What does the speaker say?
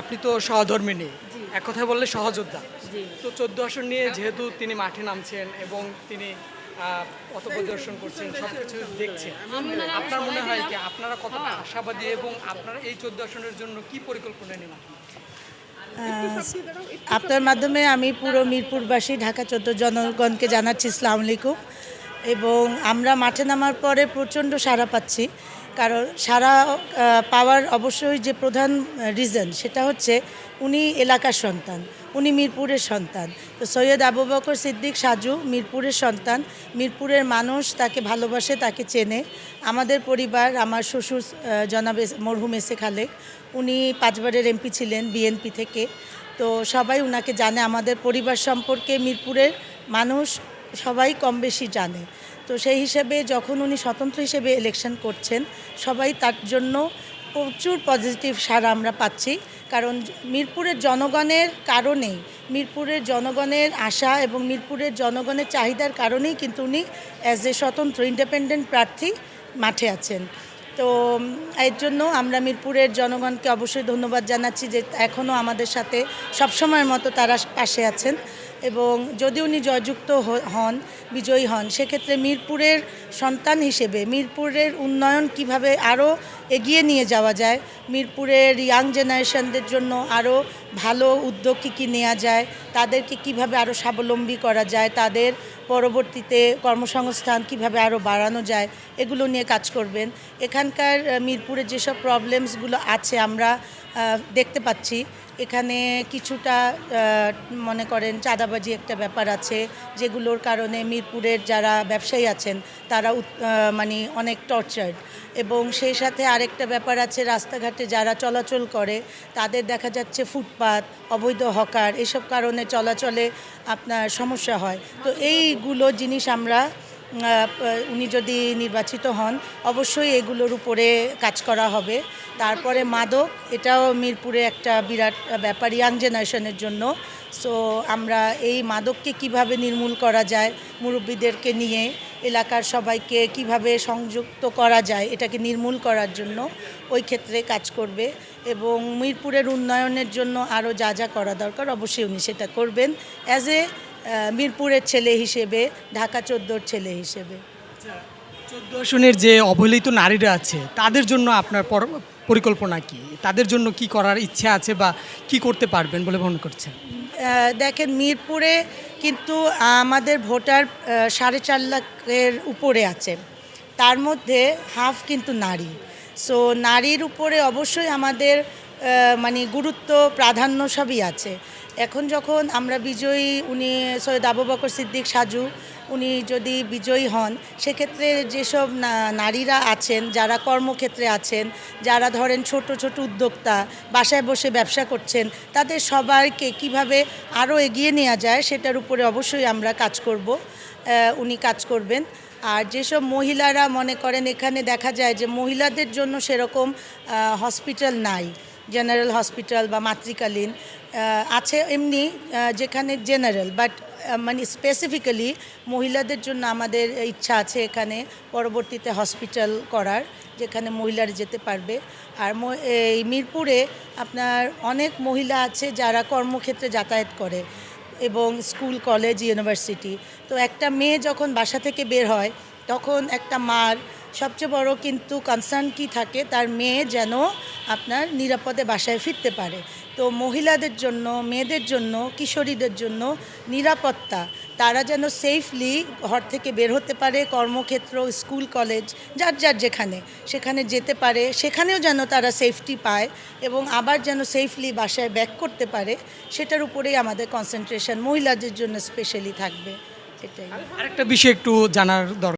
আপনি তো সহধর্মিণী, এক কথায় বললে সহযোদ্ধা। জি। তো 14 আসন নিয়ে যেহেতু তিনি মাঠে নামছেন এবং তিনি পথ প্রদর্শন করছেন, সবকিছু দেখছেন, আপনার মনে হয় কি আপনারা কতটা আশাবাদী এবং আপনারা এই 14 আসনের জন্য কি পরিকল্পনা নেন? আপনার মাধ্যমে আমি পুরো মিরপুরবাসী ঢাকা 14 জনগণকে জানাচ্ছি আসসালামু আলাইকুম। এবং আমরা মাঠে নামার পরে প্রচণ্ড সাড়া পাচ্ছি, কারণ সাড়া পাওয়ার অবশ্যই যে প্রধান রিজন সেটা হচ্ছে উনি এলাকার সন্তান, উনি মিরপুরের সন্তান। তো সৈয়দ আবু বকর সিদ্দিক সাজু মিরপুরের সন্তান, মিরপুরের মানুষ তাকে ভালোবাসে, তাকে চেনে। আমাদের পরিবার, আমার শ্বশুর জনাব মরহুম এসে খালেক, উনি 5 বারের এমপি ছিলেন বিএনপি থেকে। তো সবাই উনাকে জানে, আমাদের পরিবার সম্পর্কে মিরপুরের মানুষ সবাই কম বেশি জানে। তো সেই হিসেবে যখন উনি স্বতন্ত্র হিসেবে ইলেকশন করছেন, সবাই তার জন্য প্রচুর পজিটিভ সাড়া আমরা পাচ্ছি। কারণ মিরপুরের জনগণের কারণেই, মিরপুরের জনগণের আশা এবং মিরপুরের জনগণের চাহিদার কারণেই কিন্তু উনি অ্যাজ এ স্বতন্ত্র ইন্ডিপেন্ডেন্ট প্রার্থী মাঠে আছেন। তো এর জন্য আমরা মিরপুরের জনগণকে অবশ্যই ধন্যবাদ জানাচ্ছি যে এখনও আমাদের সাথে সবসময়ের মতো তারা পাশে আছেন। এবং যদি উনি জয়যুক্ত হন, বিজয়ী হন, সেক্ষেত্রে মিরপুরের সন্তান হিসেবে মিরপুরের উন্নয়ন কিভাবে আরও এগিয়ে নিয়ে যাওয়া যায়, মিরপুরের ইয়াং জেনারেশনদের জন্য আরও ভালো উদ্যোগ কী নেওয়া যায়, তাদেরকে কিভাবে আরও স্বাবলম্বী করা যায়, তাদের পরবর্তীতে কর্মসংস্থান কিভাবে আরও বাড়ানো যায়, এগুলো নিয়ে কাজ করবেন। এখানকার মিরপুরের যেসব প্রবলেমসগুলো আছে আমরা দেখতে পাচ্ছি, এখানে কিছুটা মনে করেন চাঁদাবাজি একটা ব্যাপার আছে, যেগুলোর কারণে মিরপুরের যারা ব্যবসায়ী আছেন তারা মানে অনেক টর্চার্ড। এবং সেই সাথে আরেকটা ব্যাপার আছে, রাস্তাঘাটে যারা চলাচল করে তাদের দেখা যাচ্ছে ফুটপাত, অবৈধ হকার, এসব কারণে চলাচলে আপনার সমস্যা হয়। তো এইগুলো জিনিস আমরা উনি যদি নির্বাচিত হন অবশ্যই এগুলোর উপরে কাজ করা হবে। তারপরে মাদক, এটাও মিরপুরে একটা বিরাট ব্যাপার ইয়াং জেনারেশনের জন্য। সো আমরা এই মাদককে কিভাবে নির্মূল করা যায়, মুরব্বীদেরকে নিয়ে এলাকার সবাইকে কিভাবে সংযুক্ত করা যায় এটাকে নির্মূল করার জন্য ওই ক্ষেত্রে কাজ করবে। এবং মিরপুরের উন্নয়নের জন্য আরও যা যা করা দরকার অবশ্যই উনি সেটা করবেন অ্যাজ এ মিরপুরের ছেলে হিসেবে, ঢাকা 14 ছেলে হিসেবে। 14 আসনের যে অবহেলিত নারীরা আছে তাদের জন্য আপনার পরিকল্পনা কি? তাদের জন্য কি করার ইচ্ছা আছে বা কি করতে পারবেন বলে মনে করছেন? দেখেন, মিরপুরে কিন্তু আমাদের ভোটার 4.5 লাখের উপরে আছে, তার মধ্যে হাফ কিন্তু নারী। সো নারীর উপরে অবশ্যই আমাদের মানে গুরুত্ব, প্রাধান্য সবই আছে। এখন যখন আমরা বিজয়ী, উনি সৈয়দ আবু বকর সিদ্দিক সাজু, উনি যদি বিজয়ী হন, সেক্ষেত্রে যেসব নারীরা আছেন, যারা কর্মক্ষেত্রে আছেন, যারা ধরেন ছোট ছোট উদ্যোক্তা, বাসায় বসে ব্যবসা করছেন, তাদের সবাইকে কিভাবে আরও এগিয়ে নেওয়া যায় সেটার উপরে অবশ্যই আমরা কাজ করব, উনি কাজ করবেন। আর যেসব মহিলারা মনে করেন, এখানে দেখা যায় যে মহিলাদের জন্য সেরকম হসপিটাল নাই, জেনারেল হসপিটাল বা মাতৃকালীন আছে এমনি যেখানে জেনারেল, বাট মানে স্পেসিফিক্যালি মহিলাদের জন্য আমাদের ইচ্ছা আছে এখানে পরবর্তীতে হসপিটাল করার, যেখানে মহিলারা যেতে পারবে। আর এই মিরপুরে আপনার অনেক মহিলা আছে যারা কর্মক্ষেত্রে যাতায়াত করে এবং স্কুল, কলেজ, ইউনিভার্সিটি। তো একটা মেয়ে যখন বাসা থেকে বের হয় তখন একটা মার সবচেয়ে বড় কিন্তু কনসার্ন কি থাকে, তার মেয়ে যেন আপনার নিরাপদে বাসায় ফিরতে পারে। তো মহিলাদের জন্য, মেয়েদের জন্য, কিশোরীদের জন্য নিরাপত্তা, তারা যেন সেফলি ঘর থেকে বের হতে পারে, কর্মক্ষেত্র, স্কুল, কলেজ, যার যার যেখানে সেখানে যেতে পারে, সেখানেও যেন তারা সেফটি পায় এবং আবার যেন সেফলি বাসায় ব্যাক করতে পারে, সেটার উপরেই আমাদের কনসেন্ট্রেশন মহিলাদের জন্য স্পেশালি থাকবে। এটাই। আরেকটা বিষয় একটু জানার দরকার।